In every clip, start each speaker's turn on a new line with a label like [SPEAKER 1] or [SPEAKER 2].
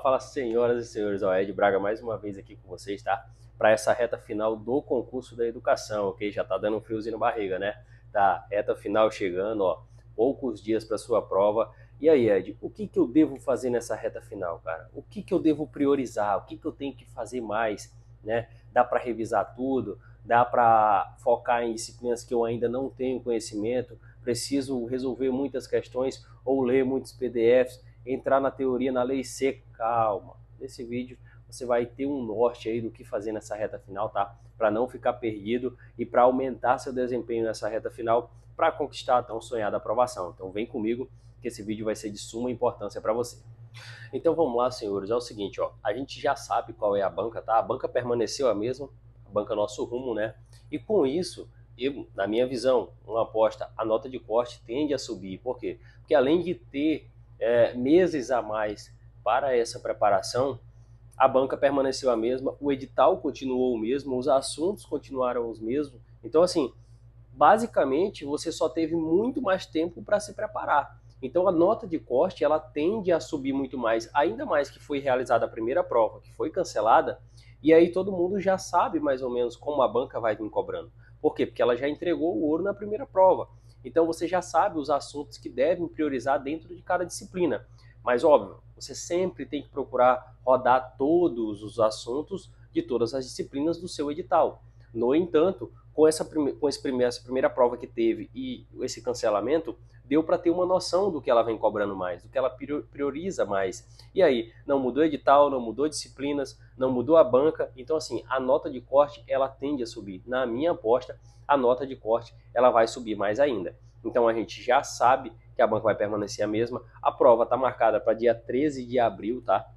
[SPEAKER 1] Fala, senhoras e senhores, ó, Ed Braga mais uma vez aqui com vocês, tá? Para essa reta final do concurso da educação, ok? Já tá dando um friozinho na barriga, né? Tá, reta final chegando, ó, poucos dias para sua prova. E aí, Ed, o que que eu devo fazer nessa reta final, cara? O que que eu devo priorizar? O que que eu tenho que fazer mais, né? Dá para revisar tudo? Dá para focar em disciplinas que eu ainda não tenho conhecimento? Preciso resolver muitas questões ou ler muitos PDFs? Entrar na teoria, na lei seca, calma. Nesse vídeo você vai ter um norte aí do que fazer nessa reta final, tá? Para não ficar perdido e para aumentar seu desempenho nessa reta final para conquistar a tão sonhada aprovação. Então vem comigo que esse vídeo vai ser de suma importância para você. Então vamos lá, senhores, é o seguinte, ó, a gente já sabe qual é a banca, tá? A banca permaneceu a mesma, a banca Nosso Rumo, né? E com isso, eu, na minha visão, uma aposta, a nota de corte tende a subir. Por quê? Porque além de ter meses a mais para essa preparação, a banca permaneceu a mesma, o edital continuou o mesmo, os assuntos continuaram os mesmos. Então, assim, basicamente, você só teve muito mais tempo para se preparar. Então, a nota de corte, ela tende a subir muito mais, ainda mais que foi realizada a primeira prova, que foi cancelada, e aí todo mundo já sabe mais ou menos como a banca vai vir cobrando. Por quê? Porque ela já entregou o ouro na primeira prova. Então, você já sabe os assuntos que devem priorizar dentro de cada disciplina. Mas, óbvio, você sempre tem que procurar rodar todos os assuntos de todas as disciplinas do seu edital. No entanto, essa primeira prova que teve e esse cancelamento, deu para ter uma noção do que ela vem cobrando mais, do que ela prioriza mais. E aí, não mudou edital, não mudou disciplinas, não mudou a banca, então assim, a nota de corte, ela tende a subir. Na minha aposta, a nota de corte, ela vai subir mais ainda. Então a gente já sabe que a banca vai permanecer a mesma. A prova está marcada para dia 13 de abril, tá?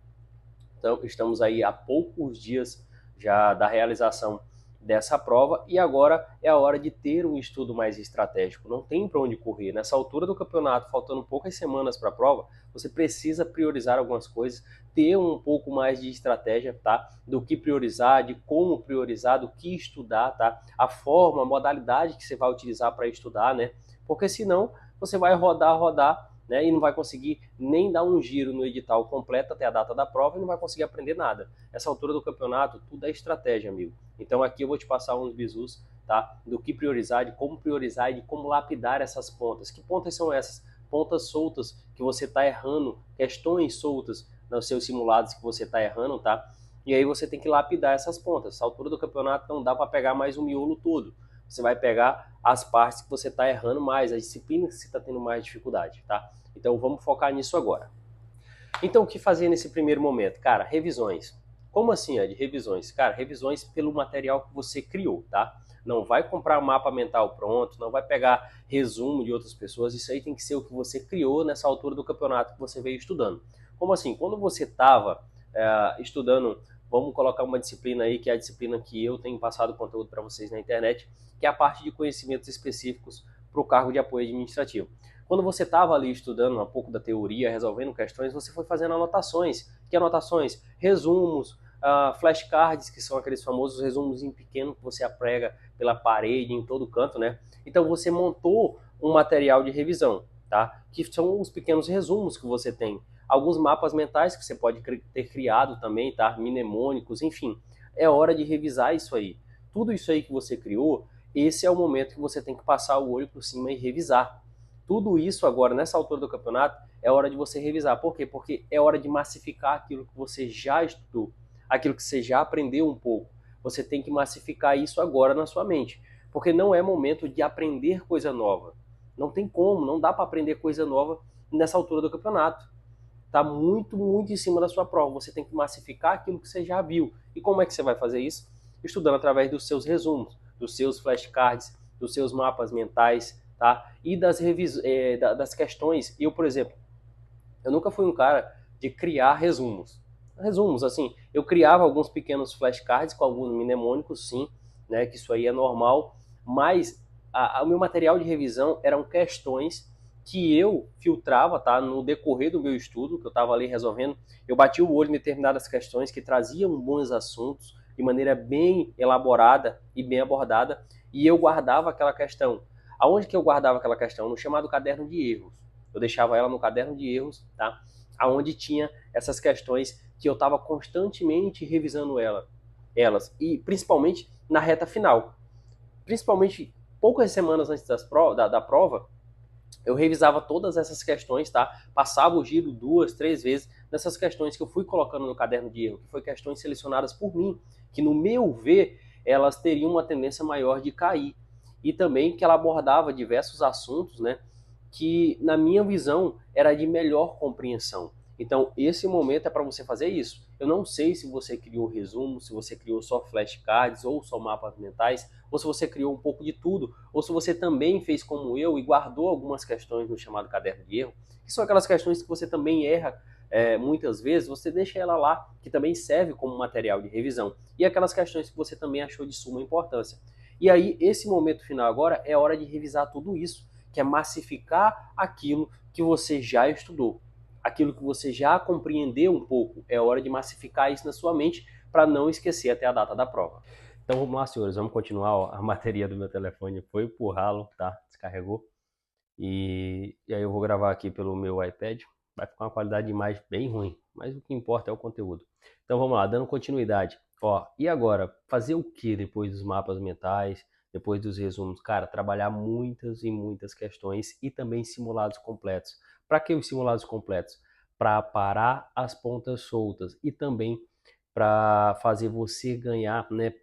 [SPEAKER 1] Então estamos aí a poucos dias já da realização dessa prova e agora é a hora de ter um estudo mais estratégico. Não tem para onde correr. Nessa altura do campeonato, faltando poucas semanas para a prova, você precisa priorizar algumas coisas, ter um pouco mais de estratégia, tá? Do que priorizar, de como priorizar, do que estudar, tá? A forma, a modalidade que você vai utilizar para estudar, né? Porque senão você vai rodar, né, e não vai conseguir nem dar um giro no edital completo até a data da prova e não vai conseguir aprender nada. Nessa altura do campeonato, tudo é estratégia, amigo. Então aqui eu vou te passar uns bizus, tá, do que priorizar, de como priorizar e de como lapidar essas pontas. Que pontas são essas? Pontas soltas que você está errando, questões soltas nos seus simulados que você está errando, tá? E aí você tem que lapidar essas pontas. Nessa altura do campeonato não dá para pegar mais o miolo todo. Você vai pegar as partes que você está errando mais, as disciplinas que você está tendo mais dificuldade, tá? Então vamos focar nisso agora. Então o que fazer nesse primeiro momento? Cara, revisões. Como assim, Ed? Revisões? Cara, revisões pelo material que você criou, tá? Não vai comprar mapa mental pronto, não vai pegar resumo de outras pessoas, isso aí tem que ser o que você criou nessa altura do campeonato que você veio estudando. Como assim? Quando você estava estudando, vamos colocar uma disciplina aí, que é a disciplina que eu tenho passado conteúdo para vocês na internet, que é a parte de conhecimentos específicos para o cargo de apoio administrativo. Quando você estava ali estudando um pouco da teoria, resolvendo questões, você foi fazendo anotações. Que anotações? Resumos, flashcards, que são aqueles famosos resumos em pequeno que você aprega pela parede, em todo canto, né? Então você montou um material de revisão, tá? Que são os pequenos resumos que você tem. Alguns mapas mentais que você pode ter criado também, tá? Mnemônicos, enfim. É hora de revisar isso aí. Tudo isso aí que você criou, esse é o momento que você tem que passar o olho por cima e revisar. Tudo isso agora, nessa altura do campeonato, é hora de você revisar. Por quê? Porque é hora de massificar aquilo que você já estudou, aquilo que você já aprendeu um pouco. Você tem que massificar isso agora na sua mente. Porque não é momento de aprender coisa nova. Não tem como, não dá para aprender coisa nova nessa altura do campeonato. Está muito em cima da sua prova. Você tem que massificar aquilo que você já viu. E como é que você vai fazer isso? Estudando através dos seus resumos, dos seus flashcards, dos seus mapas mentais, tá? E das questões. Eu, por exemplo, eu nunca fui um cara de criar resumos. Resumos, assim, eu criava alguns pequenos flashcards com alguns mnemônicos, sim, né? Que isso aí é normal. Mas o meu material de revisão eram questões que eu filtrava, tá, no decorrer do meu estudo, que eu estava ali resolvendo, eu bati o olho em determinadas questões que traziam bons assuntos, de maneira bem elaborada e bem abordada, e eu guardava aquela questão. Aonde que eu guardava aquela questão? No chamado caderno de erros. Eu deixava ela no caderno de erros, tá? aonde tinha essas questões que eu estava constantemente revisando elas, e principalmente na reta final. Principalmente poucas semanas antes da prova, eu revisava todas essas questões, tá? Passava o giro 2, 3 vezes nessas questões que eu fui colocando no caderno de erro, que foi questões selecionadas por mim, que no meu ver, elas teriam uma tendência maior de cair. E também que ela abordava diversos assuntos, né? Que na minha visão era de melhor compreensão. Então, esse momento é para você fazer isso. Eu não sei se você criou resumo, se você criou só flashcards ou só mapas mentais, ou se você criou um pouco de tudo, ou se você também fez como eu e guardou algumas questões no chamado caderno de erro, que são aquelas questões que você também erra muitas vezes, você deixa ela lá, que também serve como material de revisão. E aquelas questões que você também achou de suma importância. E aí, esse momento final agora é hora de revisar tudo isso, que é massificar aquilo que você já estudou, aquilo que você já compreendeu um pouco. É hora de massificar isso na sua mente para não esquecer até a data da prova. Então vamos lá, senhores, vamos continuar. Ó. A bateria do meu telefone foi pro ralo, tá? Descarregou. E aí eu vou gravar aqui pelo meu iPad. Vai ficar uma qualidade de imagem bem ruim, mas o que importa é o conteúdo. Então vamos lá, dando continuidade. Ó, e agora, fazer o que depois dos mapas mentais, depois dos resumos? Cara, trabalhar muitas e muitas questões e também simulados completos. Para que os simulados completos? Para parar as pontas soltas e também para fazer você ganhar, né,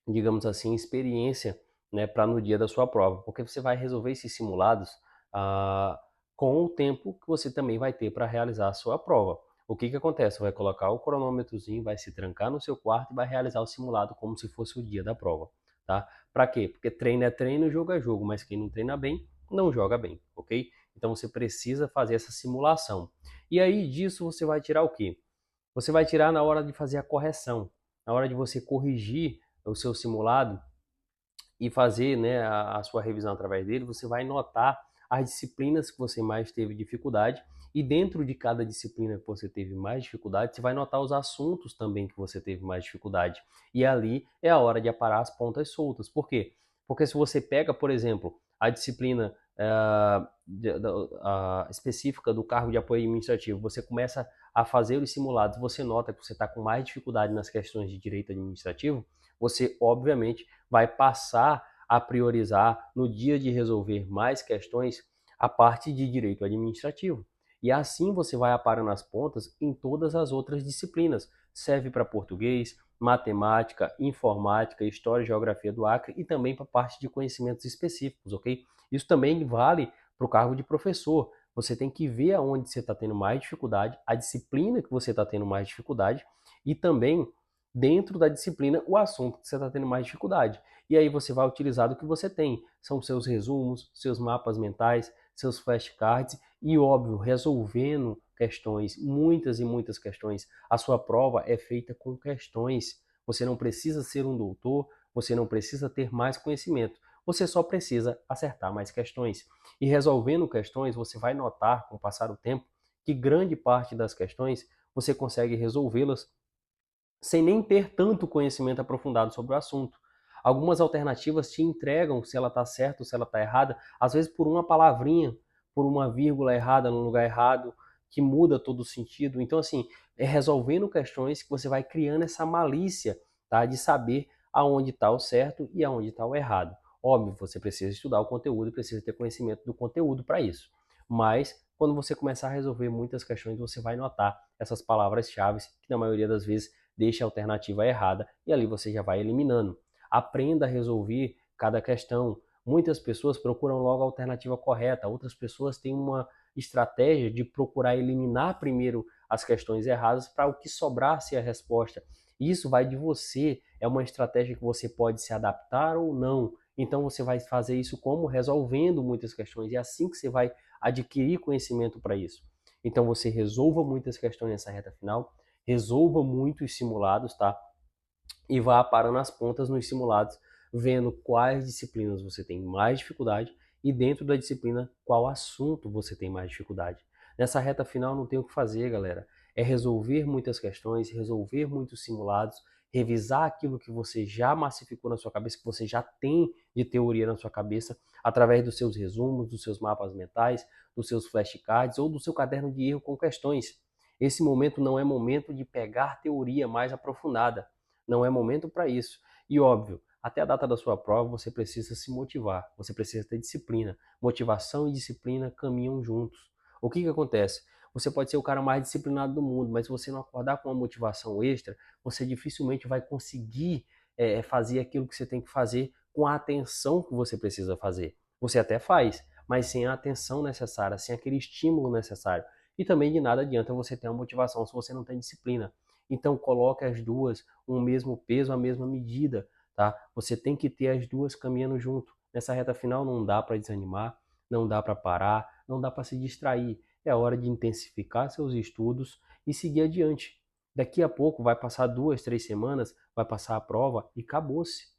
[SPEAKER 1] digamos assim, experiência, né, para no dia da sua prova, porque você vai resolver esses simulados ah, com o tempo que você também vai ter para realizar a sua prova. O que que acontece? Você vai colocar o cronômetrozinho, vai se trancar no seu quarto e vai realizar o simulado como se fosse o dia da prova, tá? Para quê? Porque treino é treino, jogo é jogo, mas quem não treina bem, não joga bem, ok? Então você precisa fazer essa simulação. E aí disso você vai tirar o quê? Você vai tirar na hora de fazer a correção, na hora de você corrigir o seu simulado e fazer, né, a sua revisão através dele, você vai notar as disciplinas que você mais teve dificuldade e dentro de cada disciplina que você teve mais dificuldade, você vai notar os assuntos também que você teve mais dificuldade. E ali é a hora de aparar as pontas soltas. Por quê? Porque se você pega, por exemplo, a disciplina específica do cargo de apoio administrativo, você começa a fazer os simulados, você nota que você está com mais dificuldade nas questões de direito administrativo, você obviamente vai passar a priorizar no dia de resolver mais questões a parte de direito administrativo. E assim você vai aparando as pontas em todas as outras disciplinas. Serve para português, matemática, informática, história e geografia do Acre e também para a parte de conhecimentos específicos, ok? Isso também vale para o cargo de professor. Você tem que ver aonde você está tendo mais dificuldade, a disciplina que você está tendo mais dificuldade e também dentro da disciplina o assunto que você está tendo mais dificuldade. E aí você vai utilizar do que você tem. São seus resumos, seus mapas mentais, seus flashcards e, óbvio, resolvendo questões, muitas e muitas questões. A sua prova é feita com questões. Você não precisa ser um doutor, você não precisa ter mais conhecimento. Você só precisa acertar mais questões. E resolvendo questões, você vai notar, com o passar do tempo, que grande parte das questões você consegue resolvê-las sem nem ter tanto conhecimento aprofundado sobre o assunto. Algumas alternativas te entregam se ela está certa ou se ela está errada, às vezes por uma palavrinha, por uma vírgula errada no lugar errado, que muda todo o sentido. Então, assim, é resolvendo questões que você vai criando essa malícia, tá, de saber aonde está o certo e aonde está o errado. Óbvio, você precisa estudar o conteúdo e precisa ter conhecimento do conteúdo para isso. Mas, quando você começar a resolver muitas questões, você vai notar essas palavras-chave que, na maioria das vezes, deixa a alternativa errada e ali você já vai eliminando. Aprenda a resolver cada questão. Muitas pessoas procuram logo a alternativa correta, outras pessoas têm uma estratégia de procurar eliminar primeiro as questões erradas para o que sobrar ser a resposta. Isso vai de você, é uma estratégia que você pode se adaptar ou não. Então você vai fazer isso como resolvendo muitas questões e é assim que você vai adquirir conhecimento para isso. Então você resolva muitas questões nessa reta final, resolva muitos simulados, tá? E vá parando as pontas nos simulados, vendo quais disciplinas você tem mais dificuldade e dentro da disciplina qual assunto você tem mais dificuldade. Nessa reta final não tem o que fazer, galera. É resolver muitas questões, resolver muitos simulados, revisar aquilo que você já massificou na sua cabeça, que você já tem de teoria na sua cabeça, através dos seus resumos, dos seus mapas mentais, dos seus flashcards ou do seu caderno de erro com questões. Esse momento não é momento de pegar teoria mais aprofundada. Não é momento para isso. E óbvio, até a data da sua prova você precisa se motivar, você precisa ter disciplina. Motivação e disciplina caminham juntos. O que acontece? Você pode ser o cara mais disciplinado do mundo, mas se você não acordar com uma motivação extra, você dificilmente vai conseguir fazer aquilo que você tem que fazer com a atenção que você precisa fazer. Você até faz, mas sem a atenção necessária, sem aquele estímulo necessário. E também de nada adianta você ter uma motivação se você não tem disciplina. Então coloque as duas, o mesmo peso, a mesma medida, tá? Você tem que ter as duas caminhando junto. Nessa reta final não dá para desanimar, não dá para parar, não dá para se distrair. É hora de intensificar seus estudos e seguir adiante. Daqui a pouco vai passar 2, 3 semanas, vai passar a prova e acabou-se.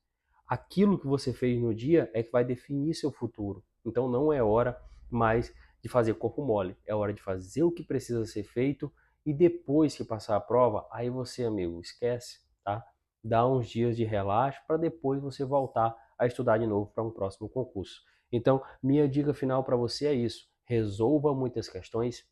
[SPEAKER 1] Aquilo que você fez no dia é que vai definir seu futuro. Então não é hora mais de fazer corpo mole. É hora de fazer o que precisa ser feito e depois que passar a prova, aí você, amigo, esquece, tá? Dá uns dias de relaxo para depois você voltar a estudar de novo para um próximo concurso. Então, minha dica final para você é isso. Resolva muitas questões,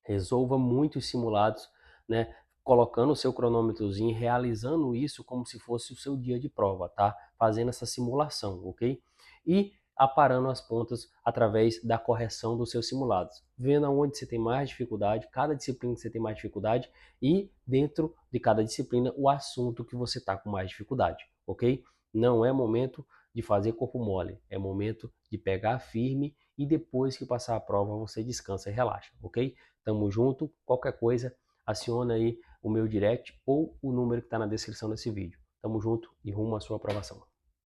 [SPEAKER 1] resolva muitos simulados, né? Colocando o seu cronômetrozinho, realizando isso como se fosse o seu dia de prova, tá? Fazendo essa simulação, ok? E aparando as pontas através da correção dos seus simulados, vendo aonde você tem mais dificuldade, cada disciplina que você tem mais dificuldade e dentro de cada disciplina o assunto que você está com mais dificuldade, ok? Não é momento de fazer corpo mole, é momento de pegar firme e depois que passar a prova você descansa e relaxa, ok? Tamo junto, qualquer coisa aciona aí o meu direct ou o número que está na descrição desse vídeo. Tamo junto e rumo à sua aprovação.